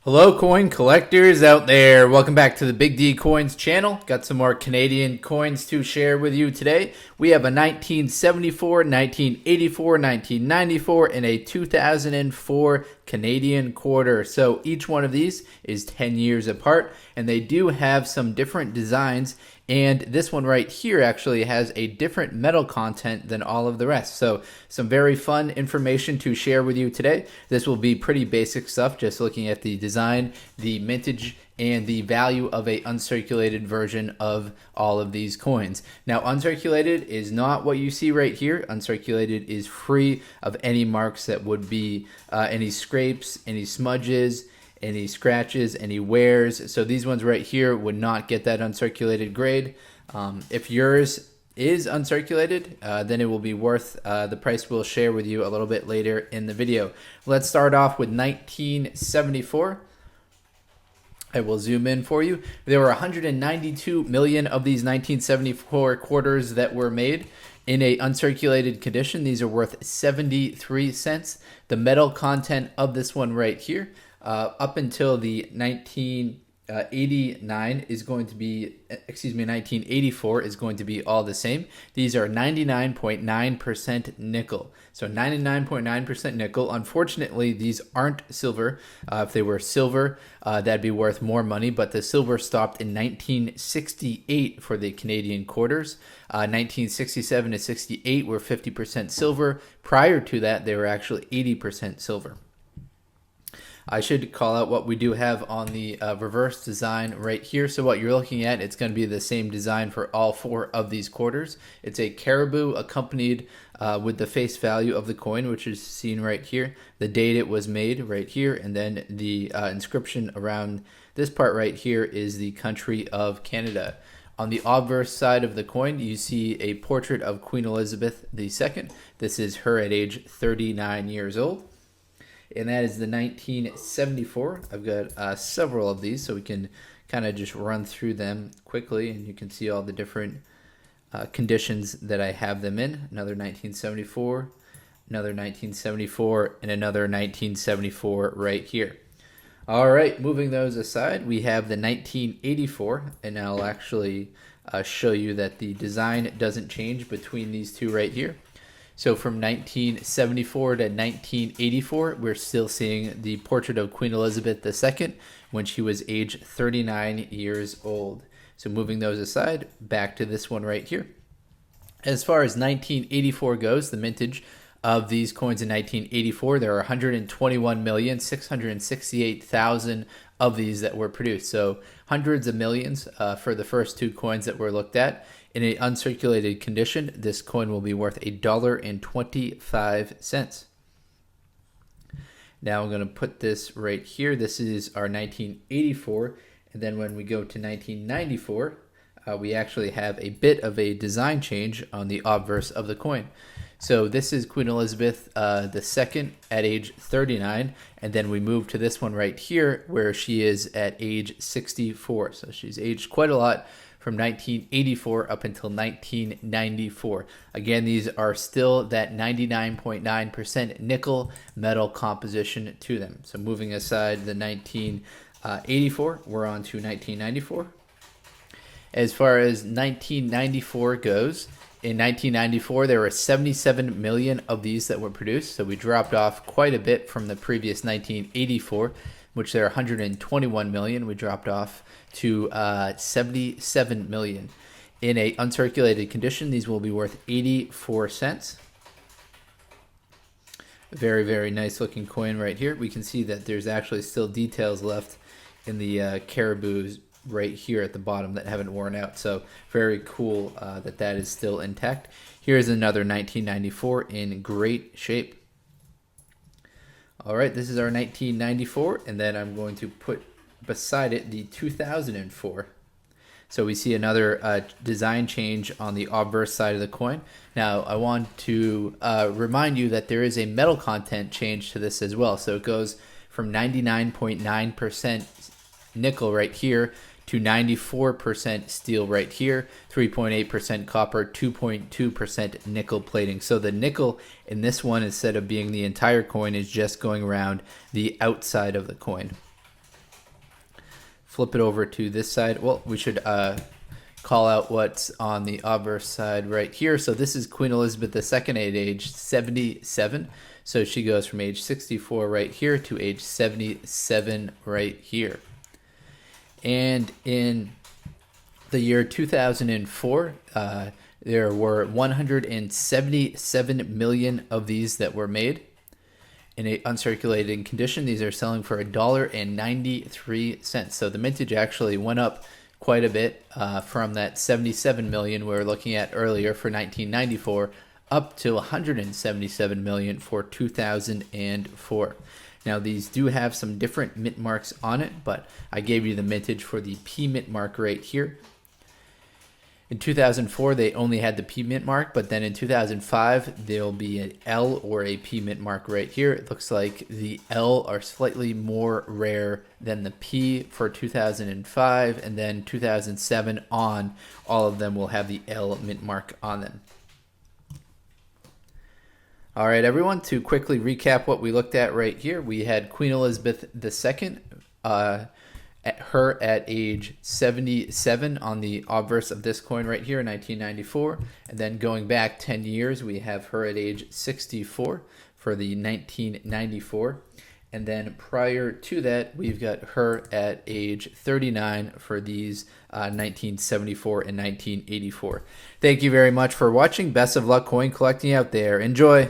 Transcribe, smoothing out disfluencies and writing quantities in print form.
Hello, coin collectors out there. Welcome back to the Big D Coins channel. Got some more Canadian coins to share with you today. We have a 1974, 1984, 1994, and a 2004 Canadian quarter. So each one of these is 10 years apart, and they do have some different designs. And this one right here actually has a different metal content than all of the rest. So some very fun information to share with you today. This will be pretty basic stuff, just looking at the design, the mintage, and the value of a uncirculated version of all of these coins. Now, uncirculated is not what you see right here. Uncirculated is free of any marks that would be any scrapes, any smudges, any scratches, any wears. So these ones right here would not get that uncirculated grade. If yours is uncirculated, then it will be worth the price we'll share with you a little bit later in the video. Let's start off with 1974. I will zoom in for you. There were 192 million of these 1974 quarters that were made in a uncirculated condition. These are worth 73 cents. The metal content of this one right here, up until the 1989 is going to be, 1984 is going to be all the same. These are 99.9% nickel. So 99.9% nickel. Unfortunately, these aren't silver. If they were silver, that'd be worth more money, but the silver stopped in 1968 for the Canadian quarters. 1967 to 68 were 50% silver. Prior to that, they were actually 80% silver. I should call out what we do have on the reverse design right here. So what you're looking at, it's going to be the same design for all four of these quarters. It's a caribou accompanied with the face value of the coin, which is seen right here, the date it was made right here, and then the inscription around this part right here is the country of Canada. On the obverse side of the coin, you see a portrait of Queen Elizabeth II. This is her at age 39 years old. And that is the 1974. I've got several of these, so we can kind of just run through them quickly, and you can see all the different conditions that I have them in. Another 1974, another 1974, and another 1974 right here. All right, moving those aside, we have the 1984, and I'll actually show you that the design doesn't change between these two right here. So from 1974 to 1984, we're still seeing the portrait of Queen Elizabeth II when she was age 39 years old. So moving those aside, back to this one right here. As far as 1984 goes, the mintage of these coins in 1984, there are 121,668,000 of these that were produced. So hundreds of millions for the first two coins that were looked at. In an uncirculated condition, this coin will be worth $1.25. Now I'm going to put this right here. This is our 1984. And then when we go to 1994, we actually have a bit of a design change on the obverse of the coin. So this is Queen Elizabeth II at age 39, and then we move to this one right here where she is at age 64. So she's aged quite a lot from 1984 up until 1994. Again, these are still that 99.9% nickel metal composition to them. So moving aside the 1984, we're on to 1994. As far as 1994 goes, in 1994, there were 77 million of these that were produced, so we dropped off quite a bit from the previous 1984, which there are 121 million. We dropped off to 77 million. In a uncirculated condition, these will be worth 84 cents. Very, very nice looking coin right here. We can see that there's actually still details left in the caribous right here at the bottom that haven't worn out. So very cool that is still intact. Here's another 1994 in great shape. All right, this is our 1994, and then I'm going to put beside it the 2004. So we see another design change on the obverse side of the coin. Now, I want to remind you that there is a metal content change to this as well. So it goes from 99.9% nickel right here to 94% steel right here, 3.8% copper, 2.2% nickel plating. So the nickel in this one, instead of being the entire coin, is just going around the outside of the coin. flip it over to this side. Well, we should call out what's on the obverse side right here. So this is Queen Elizabeth II at age 77. So she goes from age 64 right here to age 77 right here. And in the year 2004, there were 177 million of these that were made. In an uncirculated condition, these are selling for $1.93. So the mintage actually went up quite a bit from that 77 million we were looking at earlier for 1994 up to 177 million for 2004. Now these do have some different mint marks on it, but I gave you the mintage for the P mint mark right here. In 2004, they only had the P mint mark, but then in 2005, there'll be an L or a P mint mark right here. It looks like the L are slightly more rare than the P for 2005, and then 2007 on, all of them will have the L mint mark on them. All right, everyone, to quickly recap what we looked at right here, we had Queen Elizabeth II, her at age 77 on the obverse of this coin right here in 1994. And then going back 10 years, we have her at age 64 for the 1994. And then prior to that, we've got her at age 39 for these 1974 and 1984. Thank you very much for watching. Best of luck coin collecting out there. Enjoy!